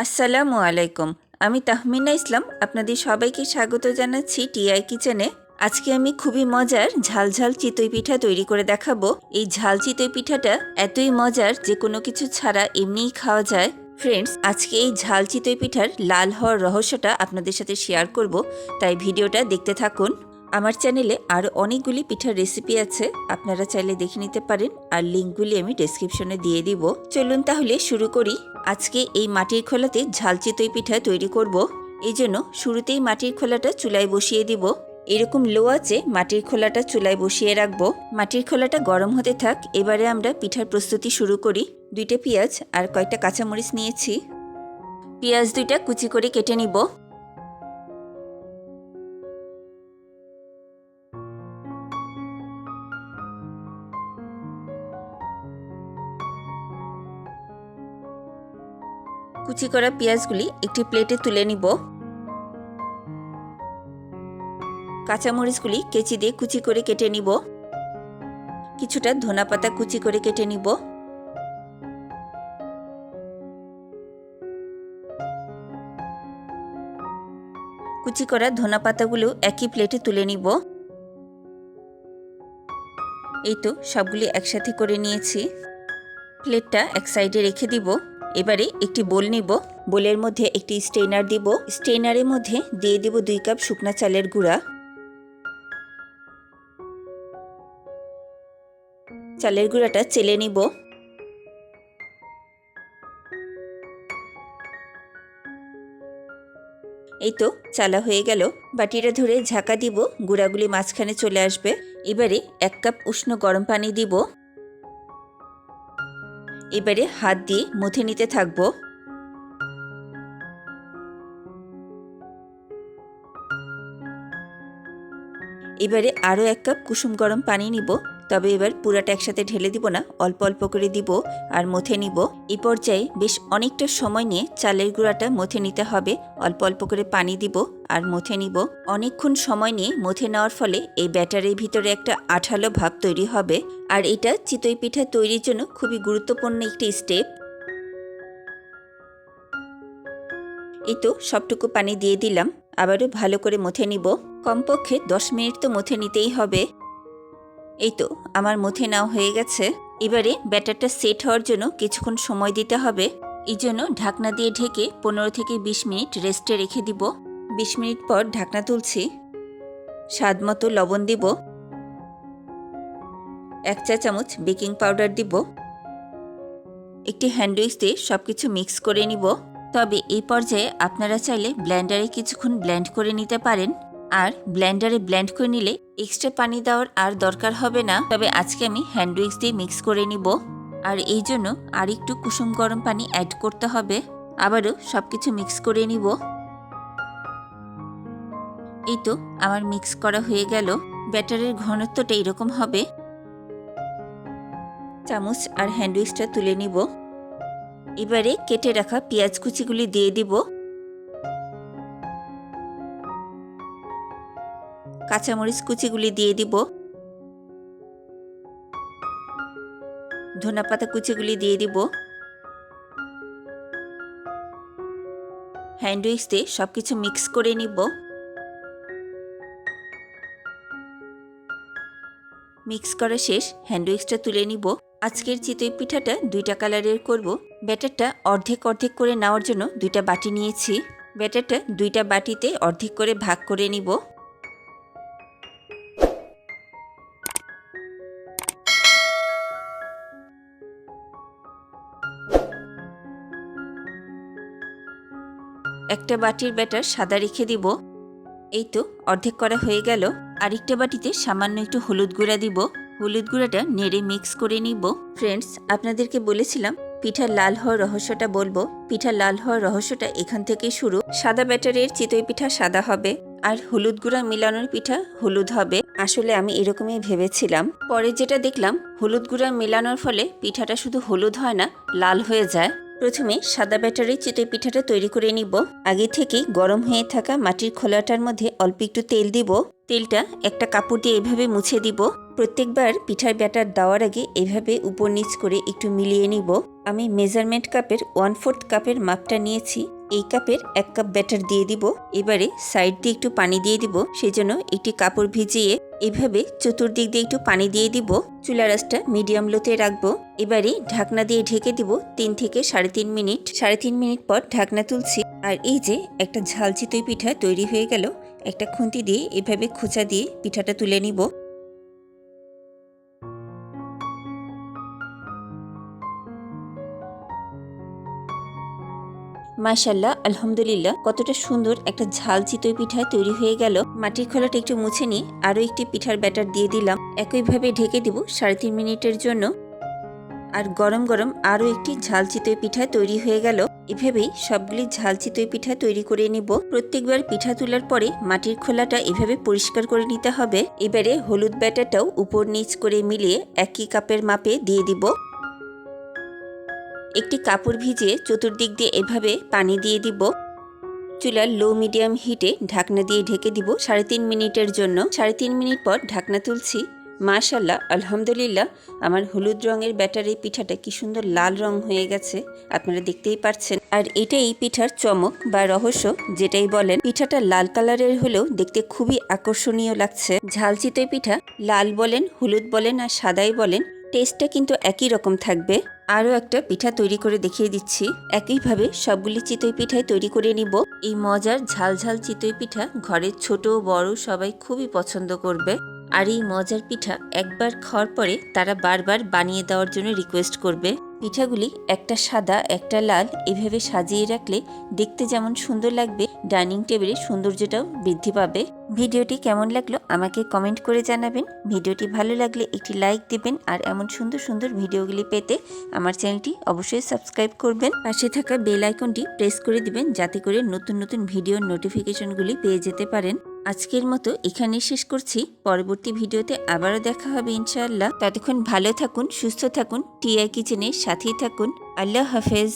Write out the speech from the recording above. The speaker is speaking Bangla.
আসসালামু আলাইকুম। আমি তাহমিনা ইসলাম আপনাদের সবাইকে স্বাগত জানাচ্ছি টিআই কিচেনে। আজকে আমি খুবই মজার ঝালঝাল চিতই পিঠা তৈরি করে দেখাবো। এই ঝাল চিতই পিঠাটা এতই মজার যে কোনো কিছু ছাড়া এমনিই খাওয়া যায়। ফ্রেন্ডস, আজকে এই ঝাল চিতই পিঠার লাল হওয়ার রহস্যটা আপনাদের সাথে শেয়ার করব, তাই ভিডিওটা দেখতে থাকুন। আমার চ্যানেলে আরও অনেকগুলি পিঠার রেসিপি আছে, আপনারা চাইলে দেখে নিতে পারেন, আর লিঙ্কগুলি আমি ডেসক্রিপশনে দিয়ে দিব। চলুন তাহলে শুরু করি। আজকে এই মাটির খোলাতে ঝাল চিতই পিঠা তৈরি করব। এই জন্য শুরুতেই মাটির খোলাটা চুলায় বসিয়ে দিব। এরকম লো আঁচে মাটির খোলাটা চুলায় বসিয়ে রাখবো। মাটির খোলাটা গরম হতে থাক। এবারে আমরা পিঠার প্রস্তুতি শুরু করি। 2টা পেঁয়াজ আর কয়েকটা কাঁচামরিচ নিয়েছি। পেঁয়াজ 2টা কুচি করে কেটে নিব। কুচি করা পেঁয়াজগুলি একটি প্লেটে তুলে নিব। কাঁচামরিচগুলি কেচি দিয়ে কুচি করে কেটে নিব। কিছুটা ধনেপাতা কুচি করে কেটে নিব। কুচি করা ধনেপাতাগুলো একই প্লেটে তুলে নিব। এই তো সবগুলি একসাথে করে নিয়েছি। প্লেটটা এক সাইডে রেখে দিব। এবারে একটি বোল নিব। বোলের মধ্যে একটি স্ট্রেনার দিব। স্ট্রেনারের মধ্যে দিয়ে দিব 2 কাপ শুকনা চালের গুঁড়া। চালের গুঁড়াটা চেলে নিব। এই তো চালা হয়ে গেল। বাটিটা ধরে ঝাঁকা দিব, গুঁড়াগুলি মাঝখানে চলে আসবে। এবারে 1 কাপ উষ্ণ গরম পানি দিব। এবারে হাত দিয়ে মথে নিতে থাকবো। এবারে আরও 1 কাপ কুসুম গরম পানি নিব। তবে এবার পুরাটা একসাথে ঢেলে দিব না, অল্প অল্প করে দিব আর মথে নিব। এই পর্যায়ে বেশ অনেকটা সময় নিয়ে চালের গুঁড়াটা মথে নিতে হবে। অল্প অল্প করে পানি দিব আর মথে নিব। অনেকক্ষণ সময় নিয়ে মথে নেওয়ার ফলে এই ব্যাটারের ভিতরে একটা আঠালো ভাব তৈরি হবে, আর এটা চিতই পিঠা তৈরির জন্য খুবই গুরুত্বপূর্ণ একটি স্টেপ। এই তো সবটুকু পানি দিয়ে দিলাম। আবারও ভালো করে মথে নিব। কমপক্ষে 10 মিনিট তো মথে নিতেই হবে। এই তো আমার মথে নেওয়া হয়ে গেছে। এবারে ব্যাটারটা সেট হওয়ার জন্য কিছুক্ষণ সময় দিতে হবে। এই জন্য ঢাকনা দিয়ে ঢেকে 15 থেকে 20 মিনিট রেস্টে রেখে দিব। 20 মিনিট পর ঢাকনা তুলছি। স্বাদ মতো লবণ দিব। 1 চা চামচ বেকিং পাউডার দিব। একটি হ্যান্ড উইক্স দিয়ে সবকিছু মিক্স করে নিব। তবে এই পর্যায়ে আপনারা চাইলে ব্লেন্ডারে কিছুক্ষণ ব্লেন্ড করে নিতে পারেন। আর ব্লেন্ডারে ব্লেন্ড করে নিলে এক্সট্রা পানি দেওয়ার আর দরকার হবে না। তবে আজকে আমি হ্যান্ড উইক্স দিয়ে মিক্স করে নিব, আর এই জন্য আর একটু কুসুম গরম পানি অ্যাড করতে হবে। আবারও সবকিছু মিক্স করে নিব। এই তো আমার মিক্স করা হয়ে গেল। ব্যাটারের ঘনত্বটা এরকম হবে। চামচ আর হ্যান্ড উইক্সটা তুলে নিব। এবারে কেটে রাখা পেঁয়াজ কুচিগুলি দিয়ে দিব। কাঁচামরিচ কুচিগুলি দিয়ে দিব। ধনেপাতা কুচিগুলি দিয়ে দিব। হ্যান্ড উইক্স দিয়ে সবকিছু মিক্স করে নিব। মিক্স করা শেষ। হ্যান্ড উইক্সটা তুলে নিব। আজকের চিতই পিঠাটা 2টা কালারের করব। ব্যাটারটা অর্ধেক অর্ধেক করে নেওয়ার জন্য 2টা বাটি নিয়েছি। ব্যাটারটা 2টা বাটিতে অর্ধেক করে ভাগ করে নিব। একটা বাটির ব্যাটার সাদা রেখে দিব। এই তো অর্ধেক করা হয়ে গেল। আরেকটা বাটিতে সামান্য একটু হলুদ গুঁড়া দিব। হলুদ গুঁড়াটা নেড়ে মিক্স করে নিব। ফ্রেন্ডস, আপনাদেরকে বলেছিলাম পিঠা লাল হওয়ার রহস্যটা বলবো। পিঠা লাল হওয়ার রহস্যটা এখান থেকেই শুরু। সাদা ব্যাটারের চিতই পিঠা সাদা হবে, আর হলুদ গুঁড়া মিলানোর পিঠা হলুদ হবে। আসলে আমি এরকমই ভেবেছিলাম। পরে যেটা দেখলাম, হলুদ গুঁড়া মেলানোর ফলে পিঠাটা শুধু হলুদ হয় না, লাল হয়ে যায়। প্রথমে সাদা ব্যাটারের চিতই পিঠাটা তৈরি করে নিব। আগে থেকেই গরম হয়ে থাকা মাটির খোলাটার মধ্যে অল্প একটু তেল দিব। তেলটা একটা কাপড় দিয়ে এভাবে মুছে দিব। প্রত্যেকবার পিঠার ব্যাটার দেওয়ার আগে এভাবে উপর নিচ করে একটু মিলিয়ে নিব। আমি মেজারমেন্ট কাপের 1/4 কাপের মাপটা নিয়েছি। এই কাপের 1 কাপ ব্যাটার দিয়ে দিব। এবারে সাইড দিয়ে একটু পানি দিয়ে দিব, সেজন্য একটি কাপড় ভিজিয়ে এভাবে চতুর্দিক দিয়ে একটু পানি দিয়ে দিব। চুলার আঁচটা মিডিয়াম লোতে রাখবো। এবারে ঢাকনা দিয়ে ঢেকে দিব 3 থেকে 3.5 মিনিট। 3.5 মিনিট পর ঢাকনা তুলছি। আর এই যে একটা ঝাল চিতই পিঠা তৈরি হয়ে গেল। একটা খুন্তি দিয়ে এভাবে খোঁচা দিয়ে পিঠাটা তুলে নিব। মাশাআল্লাহ, আলহামদুলিল্লাহ, কতটা সুন্দর একটা ঝাল চিতই পিঠা তৈরি হয়ে গেল। মাটির খোলাটা একটু মুছে নিয়ে আরও একটি পিঠার ব্যাটার দিয়ে দিলাম। একইভাবে ঢেকে দিব 3.5 মিনিটের জন্য। আর গরম গরম আরও একটি ঝাল চিতই পিঠা তৈরি হয়ে গেল। এভাবেই সবগুলি ঝাল চিতই পিঠা তৈরি করে নিব। প্রত্যেকবার পিঠা তোলার পরে মাটির খোলাটা এভাবে পরিষ্কার করে নিতে হবে। এবারে হলুদ ব্যাটারটাও উপর নিচ করে মিলিয়ে একই কাপের মাপে দিয়ে দিব। একটি কাপড় ভিজিয়ে চতুর্দিক দিয়ে এভাবে পানি দিয়ে দিব। চুলার লো মিডিয়াম হিটে ঢাকনা দিয়ে ঢেকে দিব 3.5 মিনিটের জন্য। 3.5 মিনিট পর ঢাকনা তুলছি। মাশাআল্লাহ, আলহামদুলিল্লাহ, আমার হলুদ রঙের ব্যাটারি পিঠাটা কি সুন্দর লাল রং হয়ে গেছে, আপনারা দেখতেই পাচ্ছেন। আর এটাই পিঠার চমক বা রহস্য যেটাই বলেন। পিঠাটা লাল কালারের হলেও দেখতে খুবই আকর্ষণীয় লাগছে। ঝাল চিতই পিঠা লাল বলেন, হলুদ বলেন আর সাদাই বলেন, টেস্টটা কিন্তু একই রকম থাকবে। আরও একটা পিঠা তৈরি করে দেখিয়ে দিচ্ছি। একইভাবে সবগুলি চিতই পিঠাই তৈরি করে নিব। এই মজার ঝাল ঝাল চিতই পিঠা ঘরের ছোট বড় সবাই খুবই পছন্দ করবে। আর এই মজার পিঠা একবার খাওয়ার পরে তারা বারবার বানিয়ে দেওয়ার জন্য রিকোয়েস্ট করবে। পিঠাগুলি একটা সাদা একটা লাল এভাবে সাজিয়ে রাখলে দেখতে যেমন সুন্দর লাগবে, ডাইনিং টেবিলের সৌন্দর্যটাও বৃদ্ধি পাবে। ভিডিওটি কেমন লাগলো আমাকে কমেন্ট করে জানাবেন। ভিডিওটি ভালো লাগলে একটি লাইক দিবেন। আর এমন সুন্দর সুন্দর ভিডিওগুলি পেতে আমার চ্যানেলটি অবশ্যই সাবস্ক্রাইব করবেন। পাশে থাকা বেল আইকনটি প্রেস করে দিবেন, যাতে করে নতুন নতুন ভিডিওর নোটিফিকেশনগুলি পেয়ে যেতে পারেন। আজকের মতো এখানেই শেষ করছি। পরবর্তী ভিডিওতে আবারও দেখা হবে ইনশাআল্লাহ। ততক্ষণ ভালো থাকুন, সুস্থ থাকুন, টিআই কিচেনের সাথেই থাকুন। আল্লাহ হাফেজ।